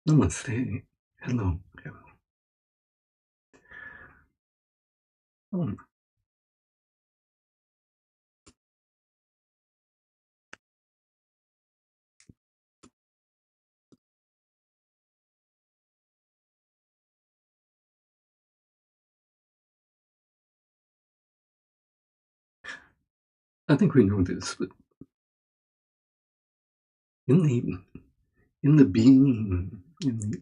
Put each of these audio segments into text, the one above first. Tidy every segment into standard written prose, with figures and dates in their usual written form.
Namaste. Hello. Um, I think we know this, but in the being, in the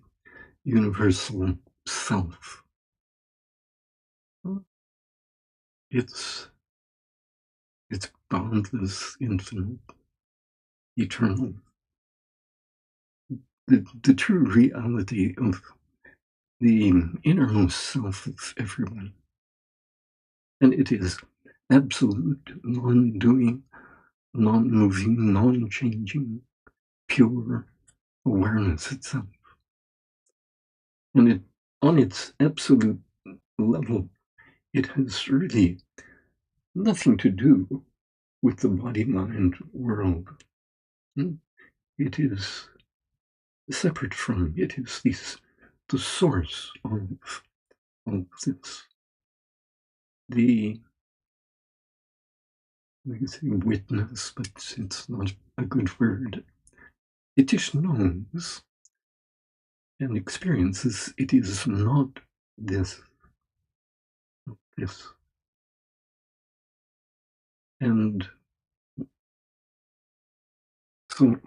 universal self, it's boundless, infinite, eternal. The true reality of the innermost self of everyone, and it is absolute, non-doing, non-moving, non-changing, pure awareness itself. And it, on its absolute level, it has really nothing to do with the body-mind world. It is separate from, it is the source of this. The, I can say witness, but it's not a good word. It just knows and experiences it is not this. This. And so at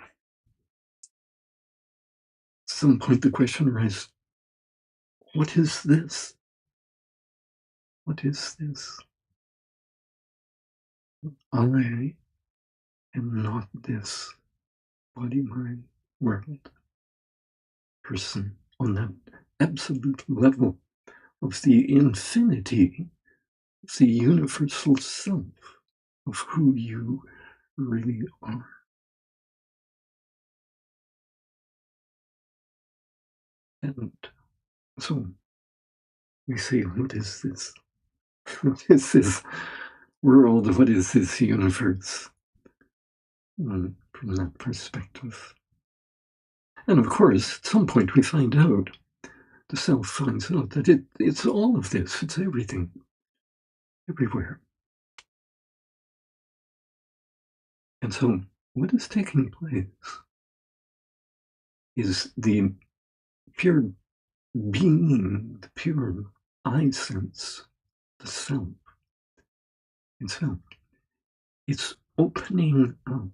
some point the question arises, what is this? What is this? I am not this body-mind world person on that absolute level of the infinity, the universal self of who you really are. And so we say, what is this? What is this world? What is this universe? From that perspective. And of course, at some point we find out, the self finds out that it's all of this, it's everything, everywhere. And so what is taking place is the pure being, the pure I sense, the self itself. It's opening up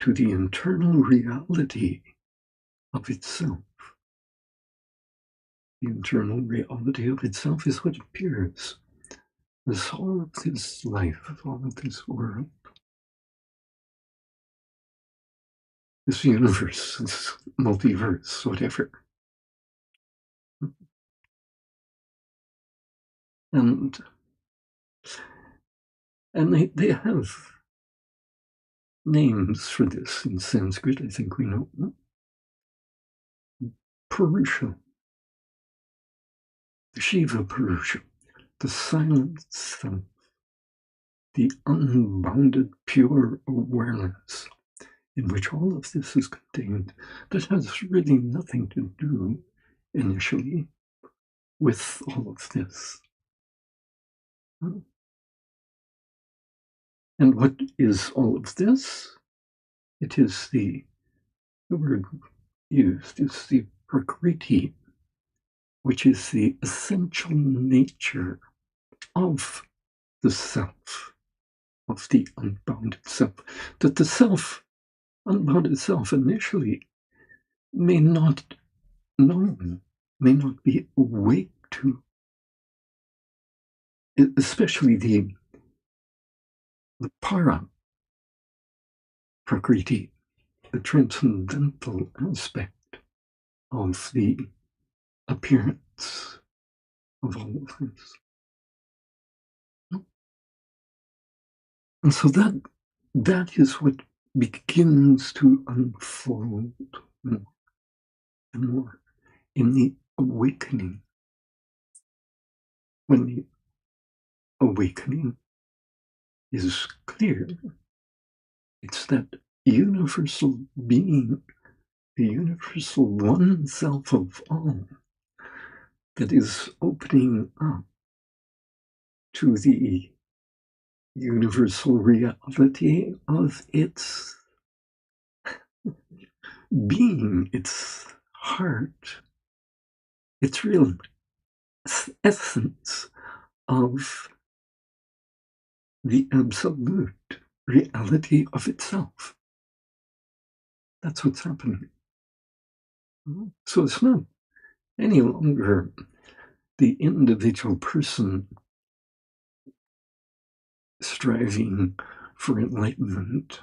to the internal reality of itself. The internal reality of itself is what appears as all of this life, all of this world, this universe, this multiverse, whatever. And they have names for this in Sanskrit, I think we know. Purusha, the Shiva Purusha, the silent self, the unbounded pure awareness in which all of this is contained, that has really nothing to do initially with all of this. And what is all of this? It is the word used is the prakriti, which is the essential nature of the self, of the unbounded self, that the self, unbounded self, initially may not know, may not be awake to, especially the para prakriti, the transcendental aspect of the appearance of all of this. And so that is what begins to unfold more and more in the awakening. When the awakening is clear, it's that universal being the universal one self of all that is opening up to the universal reality of its being, its heart, its real essence of the absolute reality of itself. That's what's happening. So it's not any longer the individual person striving for enlightenment.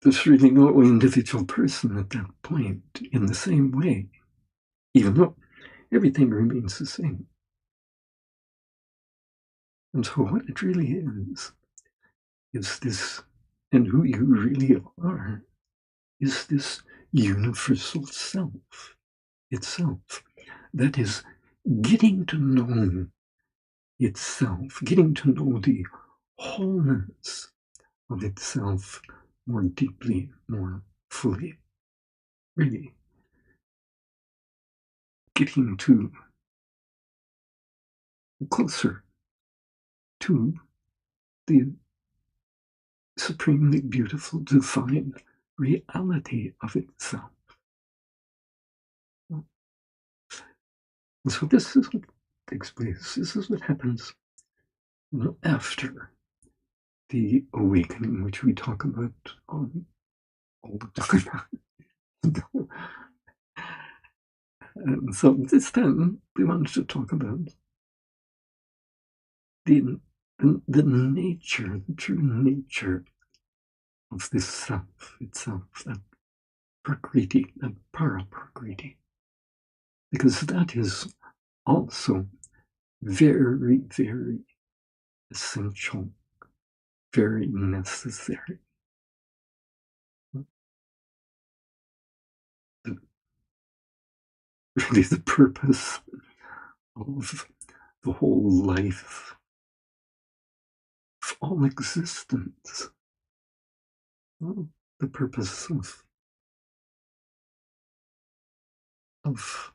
There's really no individual person at that point in the same way, even though everything remains the same. And so what it really is this, and who you really are, is this universal self itself that is getting to know itself, getting to know the wholeness of itself more deeply, more fully, really getting to closer to the supremely beautiful, divine reality of itself. And so this is what takes place. This is what happens after the awakening, which we talk about all the time. And so this time we wanted to talk about the nature, the true nature of this self itself, that prakriti, that para-prakriti. Because that is also very, very essential, very necessary. Really the purpose of the whole life, of all existence, the purpose of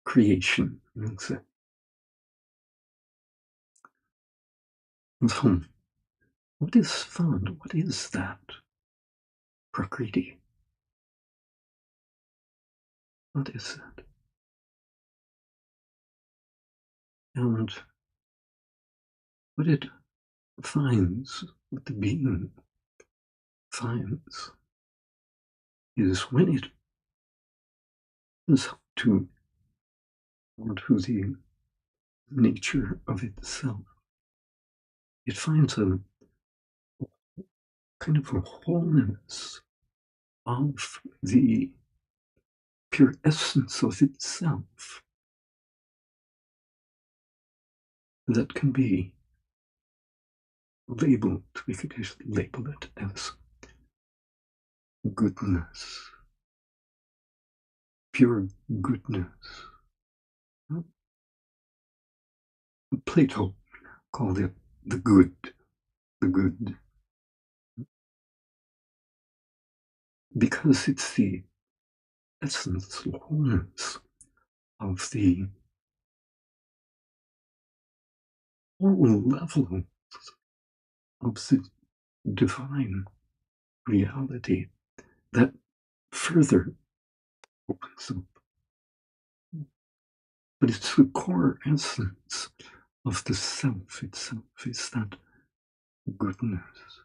creation, you would say. And so, what is fun? What is that prakriti? What is it? And what it finds, what the being finds, is when it is to the nature of itself, it finds a kind of a wholeness of the pure essence of itself that can be labeled, we could just label it as goodness, pure goodness. Plato called it the good, because it's the essence, the wholeness of the whole level of the divine reality that further opens up. But it's the core essence of the self itself, is that goodness.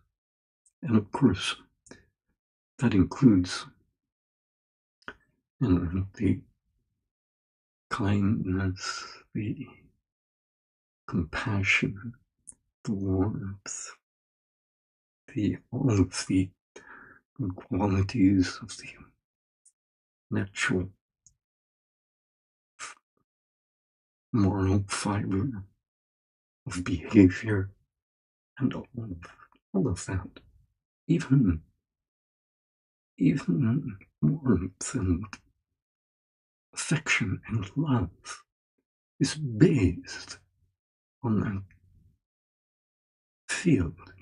And of course, that includes the kindness, the compassion, the warmth, all of the good qualities of the natural moral fiber of behavior, and all of that. Even warmth and affection and love is based on that field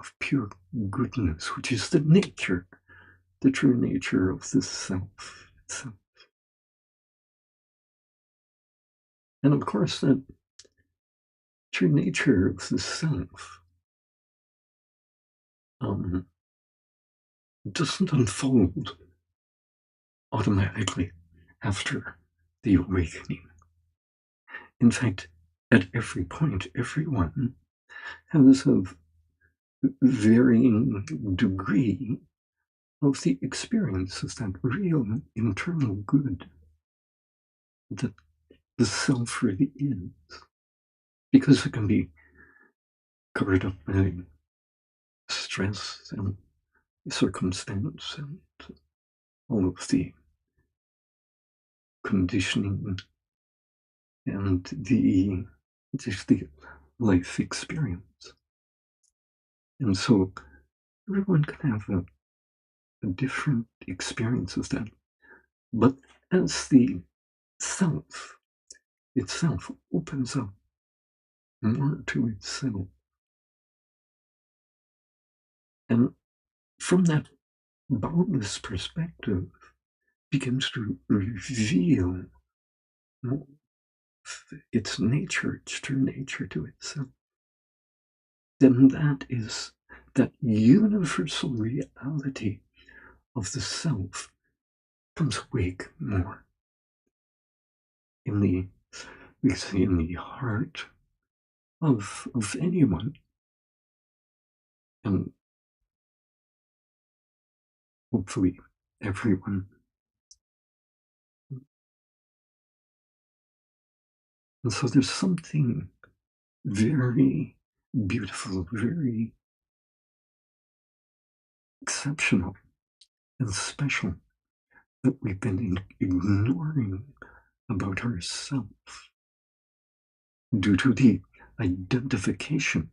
of pure goodness, which is the nature, the true nature of the self itself. And of course, that true nature of the self doesn't unfold automatically after the awakening. In fact, at every point, everyone has a varying degree of the experience of that real internal good that the self really is. Because it can be covered up by stress and circumstance and all of the conditioning and just the life experience. And so everyone can have a different experience of that. But as the self itself opens up more to itself, and from that boundless perspective begins to reveal more its nature, its true nature to itself, then that is that universal reality of the self comes awake more in the, we say, in the heart of anyone. And hopefully everyone. And so there's something very beautiful, very exceptional and special that we've been ignoring about ourselves due to the identification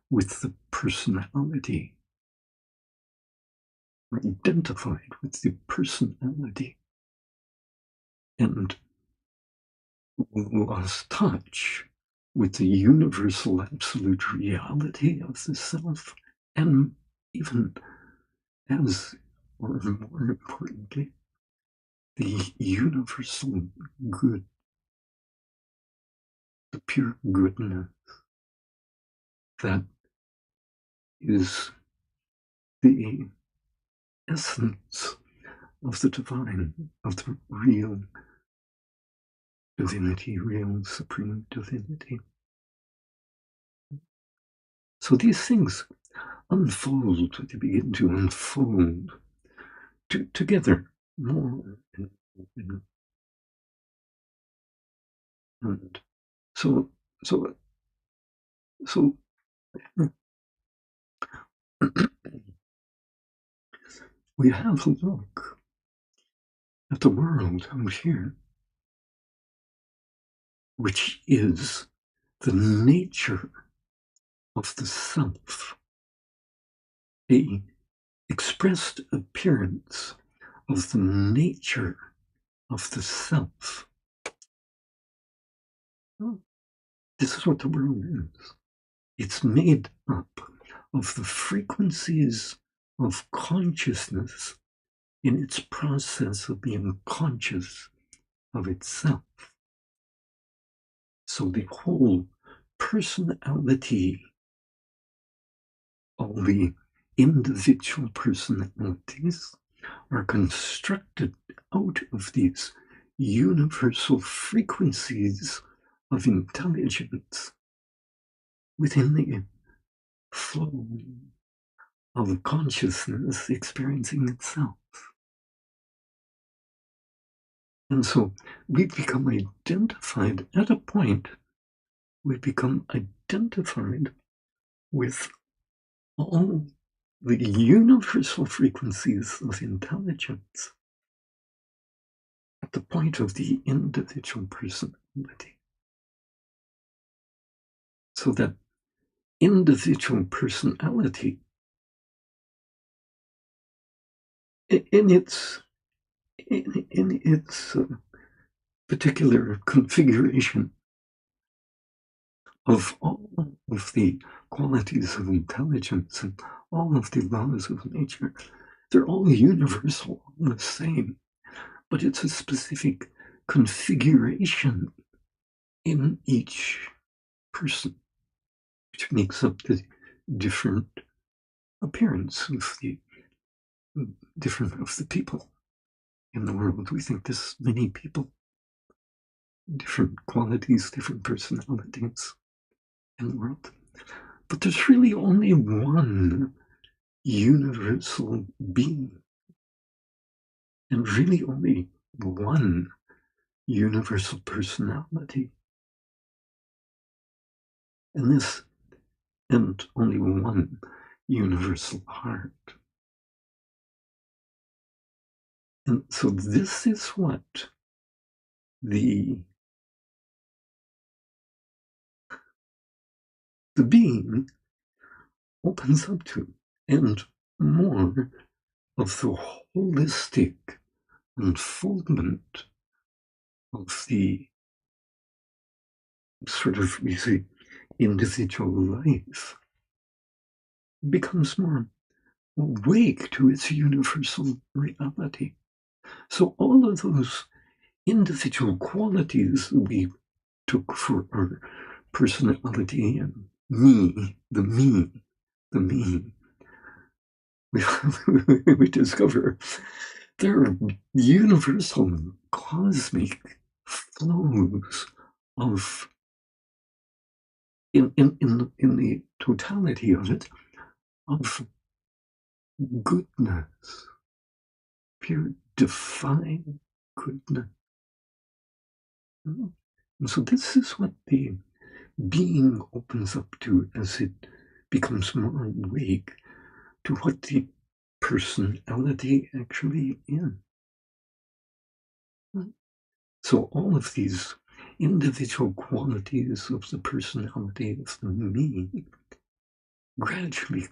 with the personality. We're identified with the personality and lost touch with the universal absolute reality of the self, and even as, or more importantly, the universal good, the pure goodness that is the essence of the divine, of the real divinity, real supreme divinity. So these things unfold, they begin to unfold together more and so we have a look at the world out here, which is the nature of the self, a expressed appearance of the nature of the self. This is what the world is. It's made up of the frequencies of consciousness in its process of being conscious of itself. So the whole personality, all the individual personalities are constructed out of these universal frequencies of intelligence within the flow of consciousness experiencing itself. And so we become identified at a point, we become identified with all the universal frequencies of intelligence at the point of the individual personality. So that individual personality in its particular configuration of all of the qualities of intelligence and all of the laws of nature, they're all universal, all the same, but it's a specific configuration in each person, which makes up the different appearance of the people in the world. We think there's many people, different qualities, different personalities in the world. But there's really only one universal being, and really only one universal personality. And only one universal heart. And so this is what the being opens up to, and more of the holistic unfoldment of the sort of, we say, individual life becomes more awake to its universal reality. So all of those individual qualities that we took for our personality and me, we discover there are universal cosmic flows of, in the totality of it, of goodness, pure divine goodness. And so this is what the being opens up to as it becomes more awake to what the personality actually is. So all of these individual qualities of the personality of the me gradually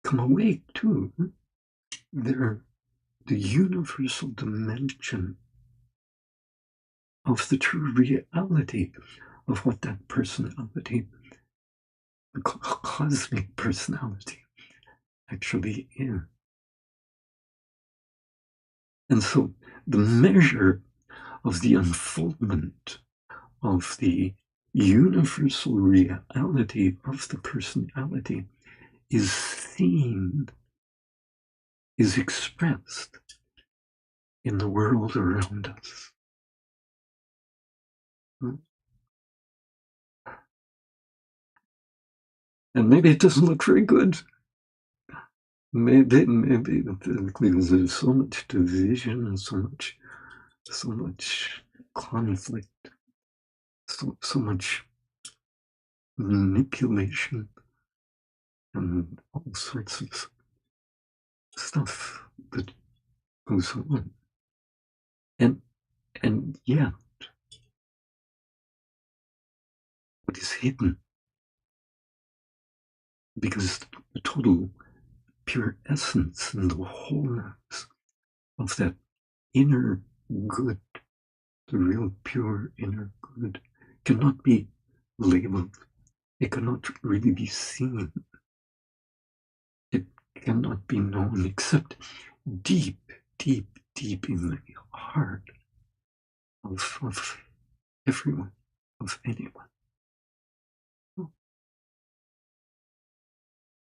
come awake to they're the universal dimension of the true reality of what that personality, the cosmic personality, actually is. And so the measure of the unfoldment of the universal reality of the personality is seen, is expressed in the world around us. And maybe it doesn't look very good. Maybe because there's so much division and so much conflict, so much manipulation and all sorts of stuff that goes on. And yet, what is hidden, because the total pure essence and the wholeness of that inner good, the real pure inner good, cannot be labeled. It cannot really be seen. It cannot be known except deep in the heart of everyone, of anyone.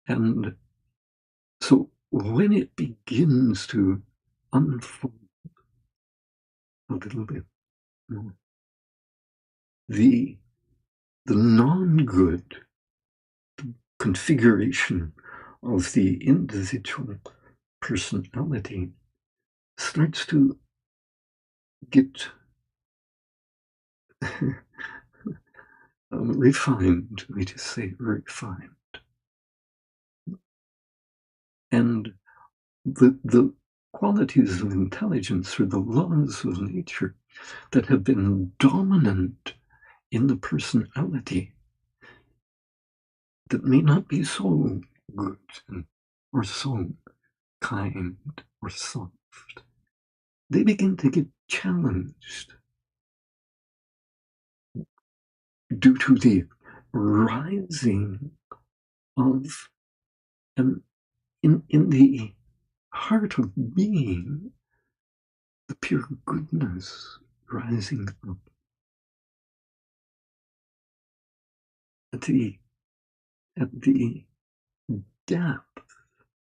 And so when it begins to unfold a little bit more, the non-good, the configuration of the individual personality starts to get refined, we just say refined. And the qualities of intelligence or the laws of nature that have been dominant in the personality that may not be so good or so kind or soft, they begin to get challenged. due to the rising of, and in the heart of being, the pure goodness rising up at the depth,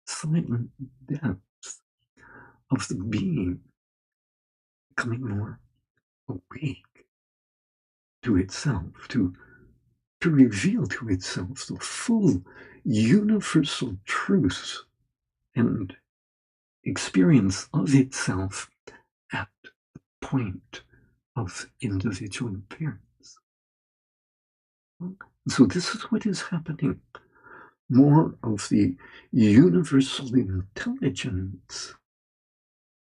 silent depths of the being, becoming more awake to itself, to reveal to itself the full universal truth and experience of itself at the point of individual appearance. So this is what is happening. More of the universal intelligence,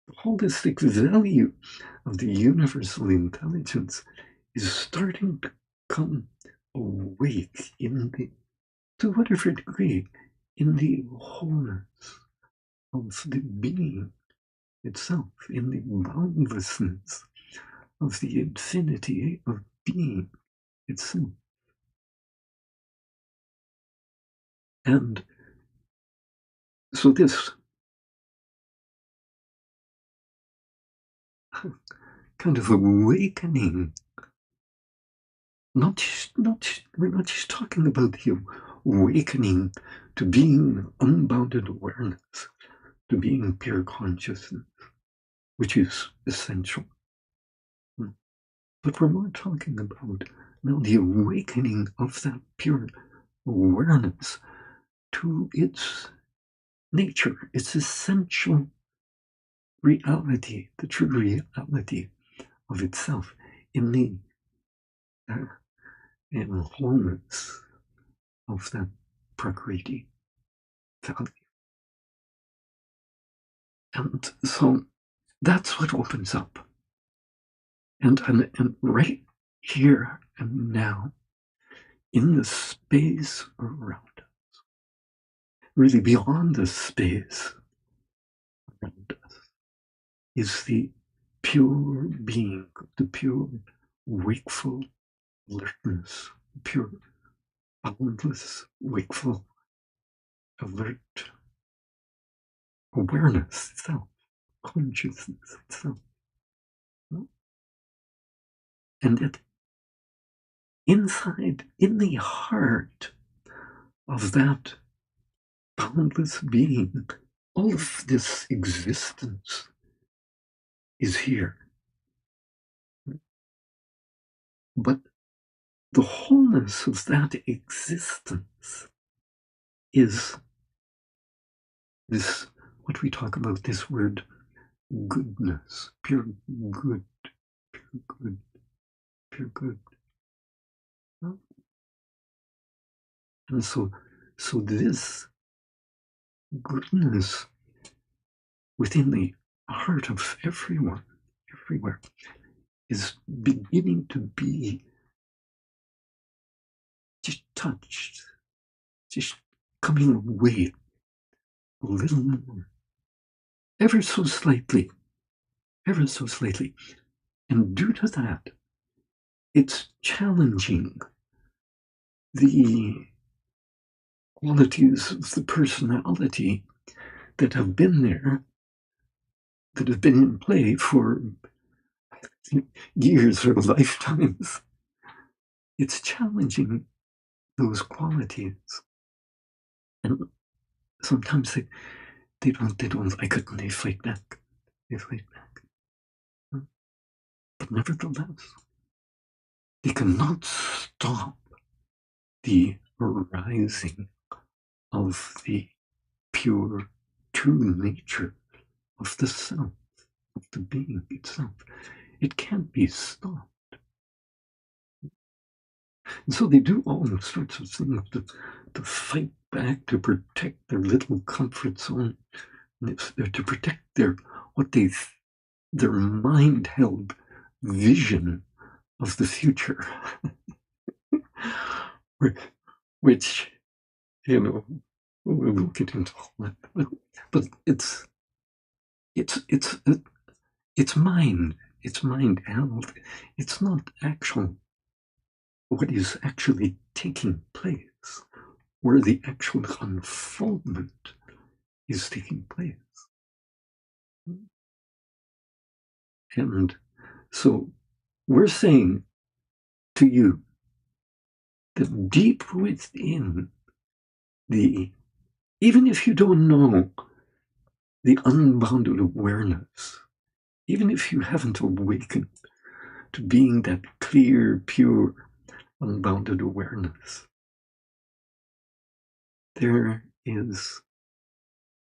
the holistic value of the universal intelligence is starting to come awake to whatever degree, in the wholeness of the being itself, in the boundlessness of the infinity of being itself. And so this kind of awakening, we're not just talking about the awakening to being unbounded awareness, to being pure consciousness, which is essential. But we're more talking about now the awakening of that pure awareness to its nature, its essential reality, the true reality of itself in the wholeness of that prakriti value. And so that's what opens up. And right here and now, in the space around us, really beyond the space around us, is the pure being, the pure wakeful alertness, pure boundless wakeful alert awareness itself, consciousness itself. And that inside, in the heart of that boundless being, all of this existence is here. But the wholeness of that existence is this, what we talk about, this word goodness, pure good, pure good, pure good. And so this goodness within the heart of everyone, everywhere, is beginning to be just touched, just coming away a little more, ever so slightly. And due to that, it's challenging the qualities of the personality that have been there, that have been in play for years or lifetimes. It's challenging those qualities. And sometimes they don't like it and they fight back. But nevertheless, they cannot stop the arising of the pure, true nature of the self, of the being itself. It can't be stopped. And so they do all sorts of things to fight back, to protect their little comfort zone, to protect their mind-held vision of the future, which, we'll get into all that. But it's mind held. It's not actual what is actually taking place, where the actual unfoldment is taking place. And so we're saying to you that deep within even if you don't know the unbounded awareness, even if you haven't awakened to being that clear, pure, unbounded awareness, there is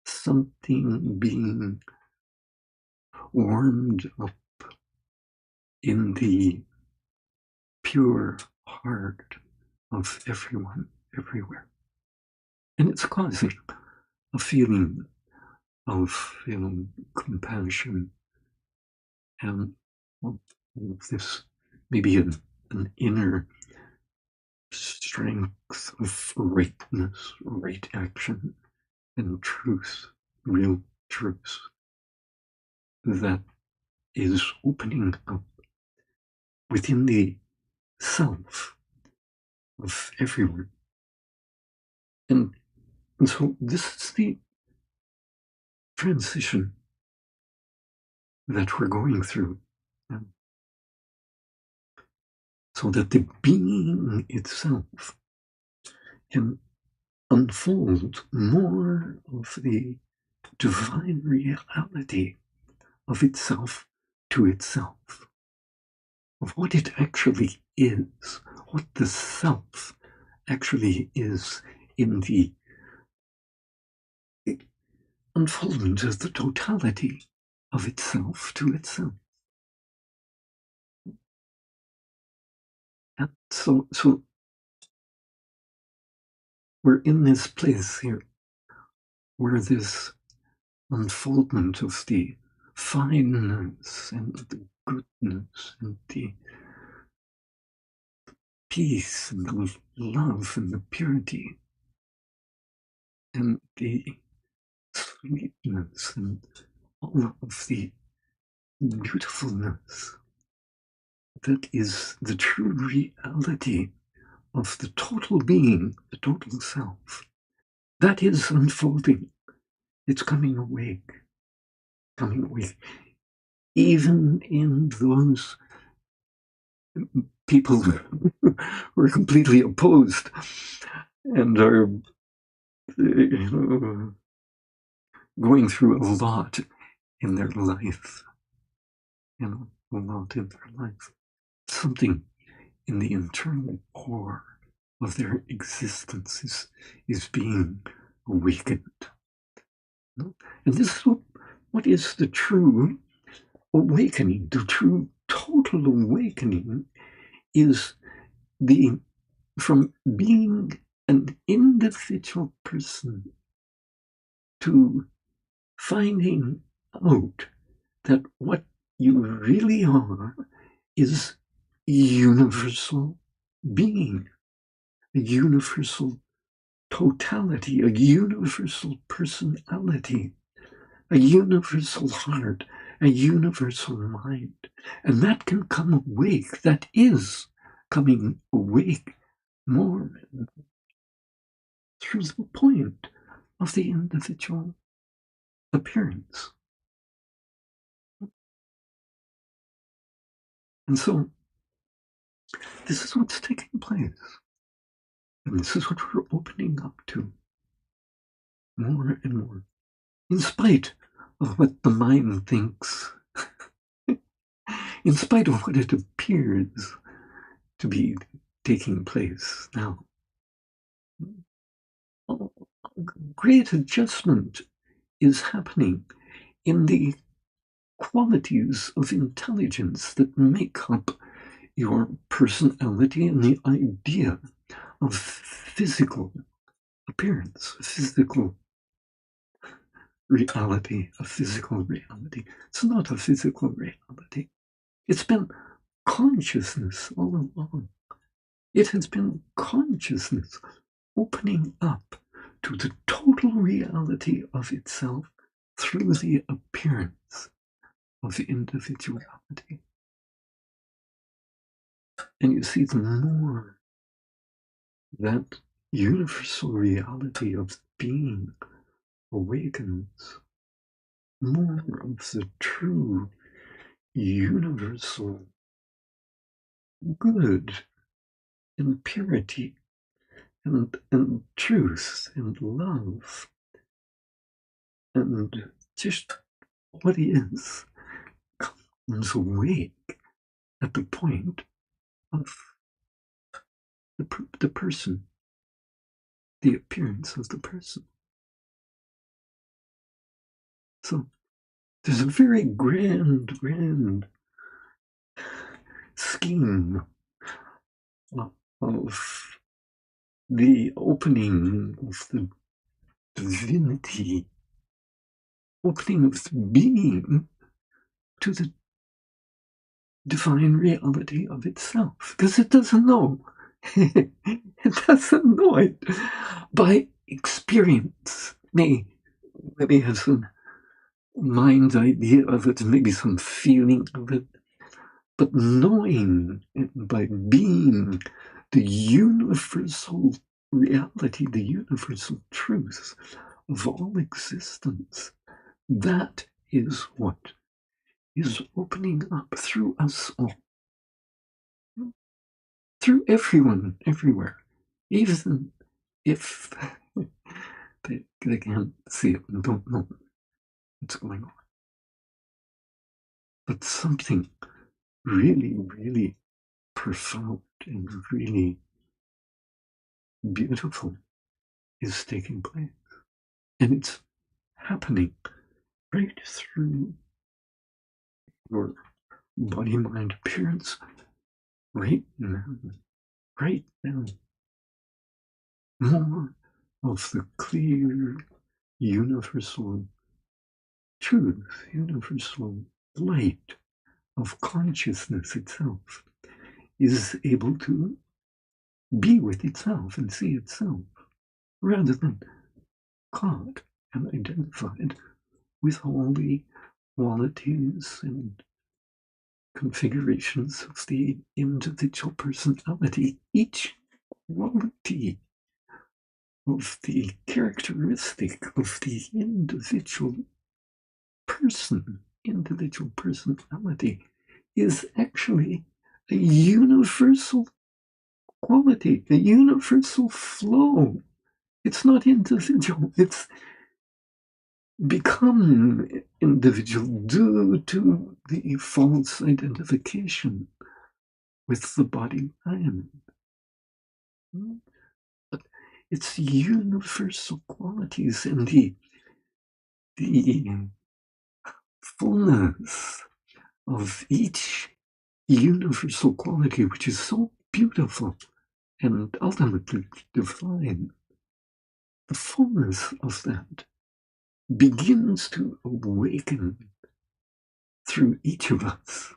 something being warmed up in the pure heart of everyone, everywhere. And it's causing a feeling of, compassion and of this, maybe an inner strength of rightness, right action, and truth, real truth, that is opening up within the self of everyone. And so this is the transition that we're going through. So that the being itself can unfold more of the divine reality of itself to itself, of what it actually is, what the self actually is in the unfoldment of the totality of itself to itself. And so we're in this place here where this unfoldment of the fineness and the goodness and the peace and the love and the purity and the sweetness and all of the beautifulness that is the true reality of the total being, the total self. That is unfolding. It's coming awake. Even in those people who are completely opposed and are going through a lot in their life. A lot in their life. Something in the internal core of their existence is being awakened. And this is what is the true awakening. The true total awakening is from being an individual person to finding out that what you really are is universal being, a universal totality, a universal personality, a universal heart, a universal mind. And that can come awake, that is coming awake more and more through the point of the individual appearance. And so this is what's taking place. And this is what we're opening up to more and more, in spite of what the mind thinks, in spite of what it appears to be taking place now. A great adjustment is happening in the qualities of intelligence that make up your personality and the idea of physical appearance, physical reality, a physical reality. It's not a physical reality. It's been consciousness all along. It has been consciousness opening up to the total reality of itself through the appearance of individuality. And you see, the more that universal reality of being awakens, more of the true universal good and purity and truth and love and just what is comes awake at the point of the person, the appearance of the person. So there's a very grand scheme of the opening of the divinity, opening of the being to the divine reality of itself, because it doesn't know. It doesn't know it by experience. Maybe has some mind's idea of it, maybe some feeling of it, but knowing it by being the universal reality, the universal truth of all existence, that is what is opening up through us all, through everyone, everywhere, even if they can't see it and don't know what's going on. But something really, really profound and really beautiful is taking place. And it's happening right through your body, mind, appearance, right now. Right now. More of the clear, universal truth, universal light of consciousness itself is able to be with itself and see itself rather than caught and identified with all the qualities and configurations of the individual personality. Each quality of the characteristic of the individual person, individual personality, is actually a universal quality, a universal flow. It's not individual, it's become individual due to the false identification with the body mind. But it's universal qualities and the fullness of each universal quality, which is so beautiful and ultimately divine. The fullness of that begins to awaken through each of us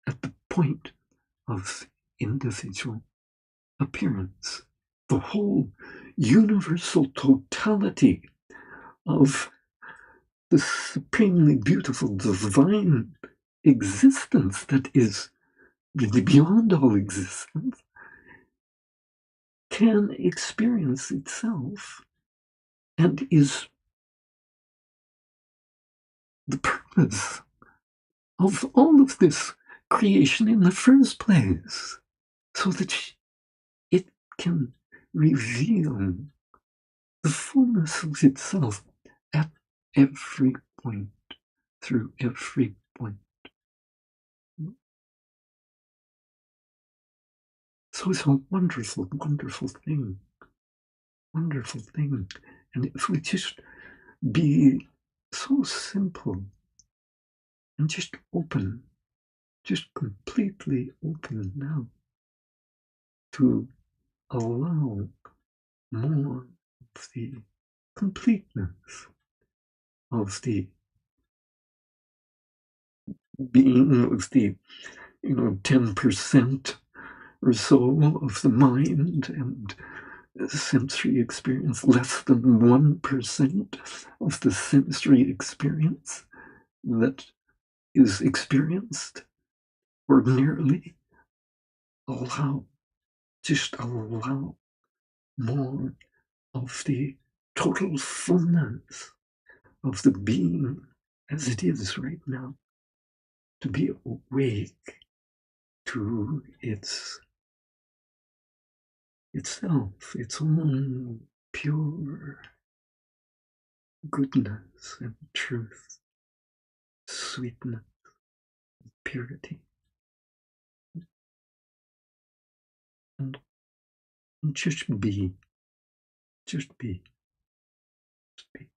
at the point of individual appearance. The whole universal totality of the supremely beautiful divine existence that is beyond all existence can experience itself and is the purpose of all of this creation in the first place, so that it can reveal the fullness of itself at every point, through every point. So it's a wonderful, wonderful thing. Wonderful thing. And if we just be so simple and just open, just completely open now to allow more of the completeness of the being of the 10% or so of the mind and sensory experience, less than 1% of the sensory experience that is experienced ordinarily. Just allow more of the total fullness of the being as it is right now, to be awake to itself, its own pure goodness and truth, sweetness, purity, and just be, just be, just be.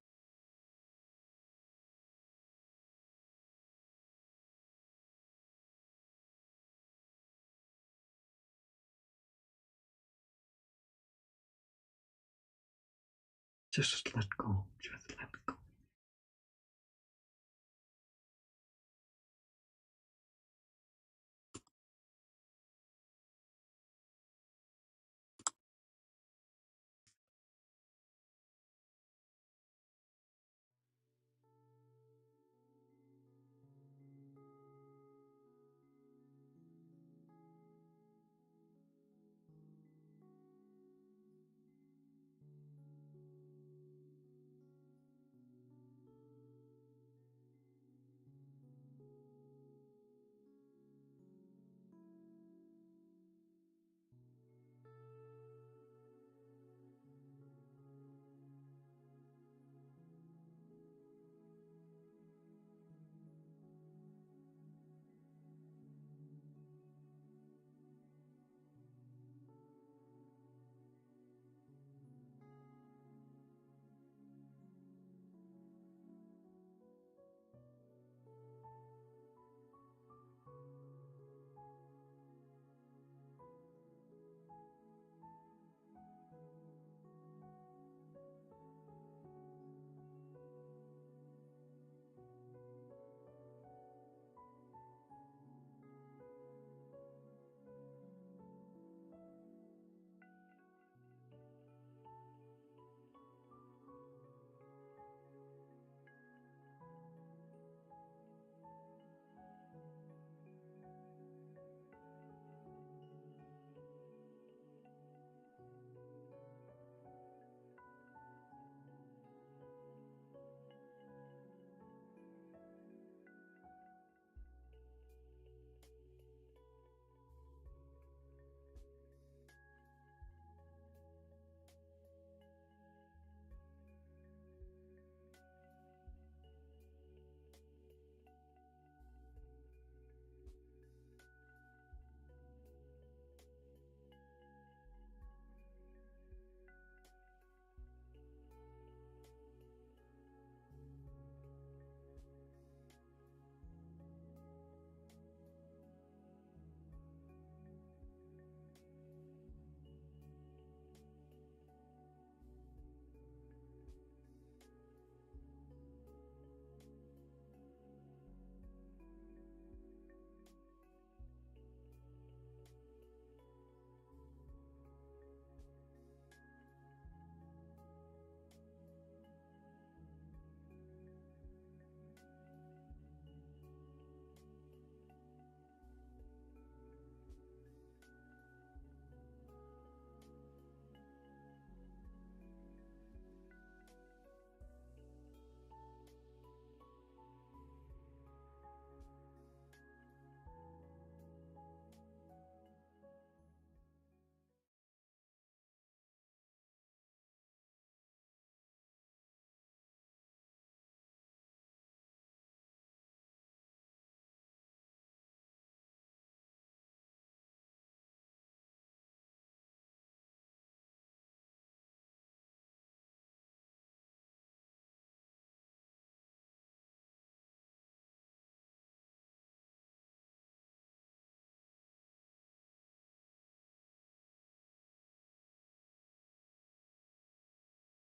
Just let go, just let go.